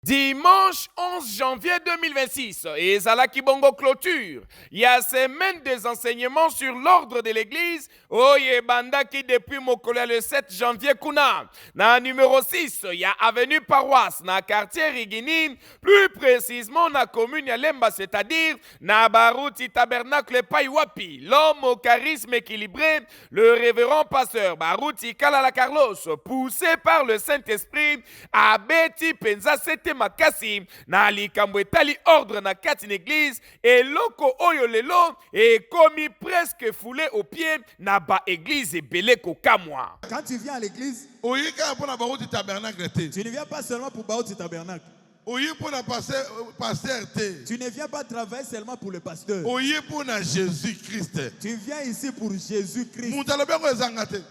Dimanche 11 janvier 2026, et Zalaki Bongo clôture. Il y a semaine des enseignements sur l'ordre de l'église. Oye Bandaki depuis Mokola le 7 janvier Kuna. Na numéro 6, il y a avenue Paroisse, na quartier Rigini. Plus précisément, na commune Yalemba, c'est-à-dire na Barouti Tabernacle Paiwapi. L'homme au charisme équilibré, le révérend pasteur Barouti Kalala Carlos, poussé par le Saint-Esprit, a Betty Penza makasi na likambo etali ordre na kati na église et loko oyo lelo et commis presque foulé au pied na ba église ebele kokamwa. Quand tu viens à l'église, tu ne viens pas seulement pour Baouti Tabernacle. Tu ne viens pas travailler seulement pour le pasteur. Tu viens ici pour Jésus-Christ.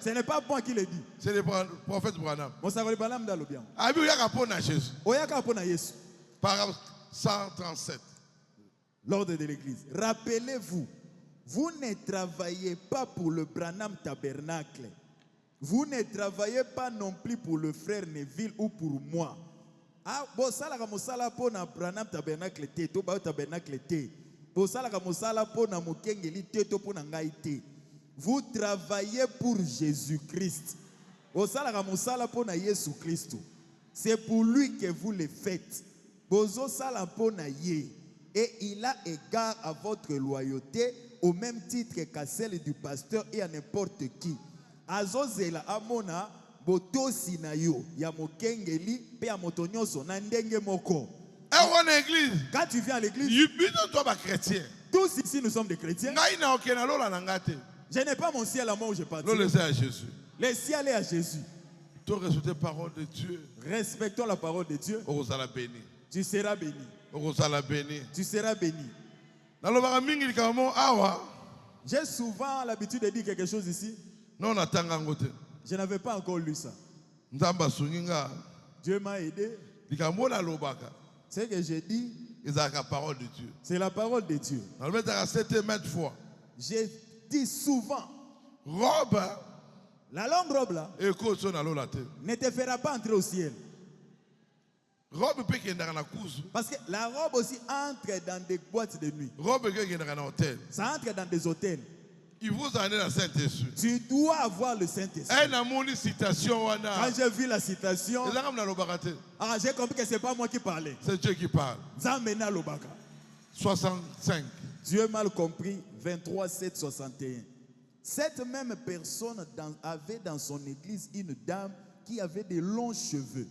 Ce n'est pas moi qui le dis. C'est le prophète Branham. Paragraphe 137. L'ordre de l'église. Rappelez-vous, vous ne travaillez pas pour le Branham Tabernacle. Vous ne travaillez pas non plus pour le frère Neville ou pour moi. Ah, bosala ka mosala po na Branham Tabernacle te to ba Tabernacle te. Bosala ka mosala po na mokengeli te to po na ngai te. Vous travaillez pour Jésus-Christ. Bosala ka mosala po na Yesu Christ. C'est pour lui que vous le faites. Bozo sala po na ye et il a égard à votre loyauté au même titre qu'à celle du pasteur et à n'importe qui. Azozela amona botosi na yo ya mokengeli pe ya motonyoso na ndenge moko. Quand tu viens à l'église, tous ici nous sommes des chrétiens. Je n'ai pas mon ciel à moi où je pars. Le ciel est à Jésus. Respectons la parole de Dieu. Tu seras béni. Tu seras béni. J'ai souvent l'habitude de dire quelque chose ici. Je n'avais pas encore lu ça. Dieu m'a aidé. Ce que j'ai dit, c'est la parole de Dieu. J'ai dit souvent, la longue robe là ne te fera pas entrer au ciel. Parce que la robe aussi entre dans des boîtes de nuit. Ça entre dans des hôtels. Il vous en est la Saint-Esprit. Tu dois avoir le Saint-Esprit. Quand j'ai vu la citation, j'ai compris que ce n'est pas moi qui parlais. C'est Dieu qui parle. 65. Dieu mal compris, 23, 7, 61. Cette même personne avait dans son église une dame qui avait de longs cheveux.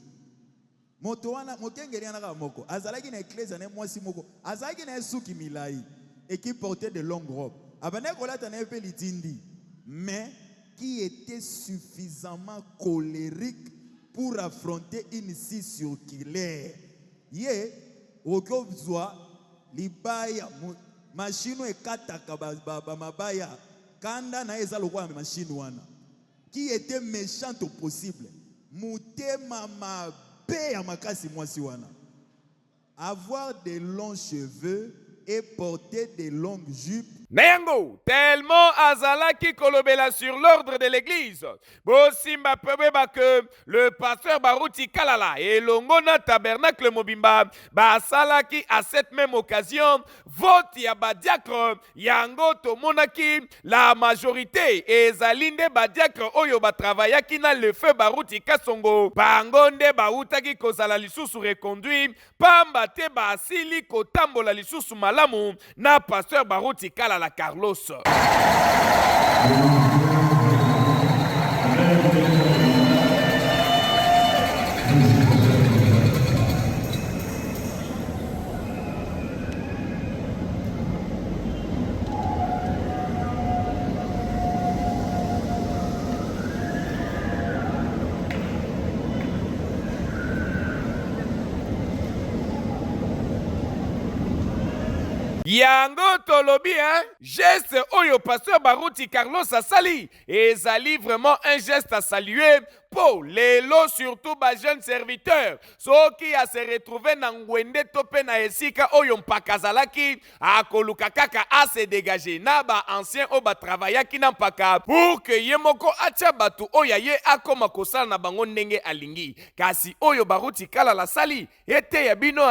Et qui portait de longues robes. Mais qui était suffisamment colérique pour affronter une scie circulaire. Yé, okozwa libaya machine ekataka mabaya kanda na eza lokwa machine wana. Qui était méchante au possible. Mutema mabe ya makasi mwasi wana. Avoir de longs cheveux et porter de longues jupes. Nayango, tellement azalaki kolobela sur l'ordre de l'église. Bosimba pebeba que le pasteur Barouti Kalala et l'ongona tabernacle Mobimba basalaki à cette même occasion vote ya badiacre yango tomonaki la majorité ezalinde badiacre oyo batravaillaki na le feu Barouti Kasongo bangonde bautaki kozala lisusu reconduit pamba te basili kotambola lisusu malamu na pasteur Barouti Kalala la Carlos. yango tolobi geste oyo pasteur Baruti Carlos asali ezali vraiment un geste à saluer pour lelo surtout ba jeune serviteur soki a se retrouver na ngwende tope na esika oyo mpaka azalaki akoluka kaka a se dégager na ba ancien o ba travaillaki na mpaka pour que ye moko atia batu oyo ye akoma kosala na bango ndenge alingi kasi oyo Baruti Kala la sali ete ya bino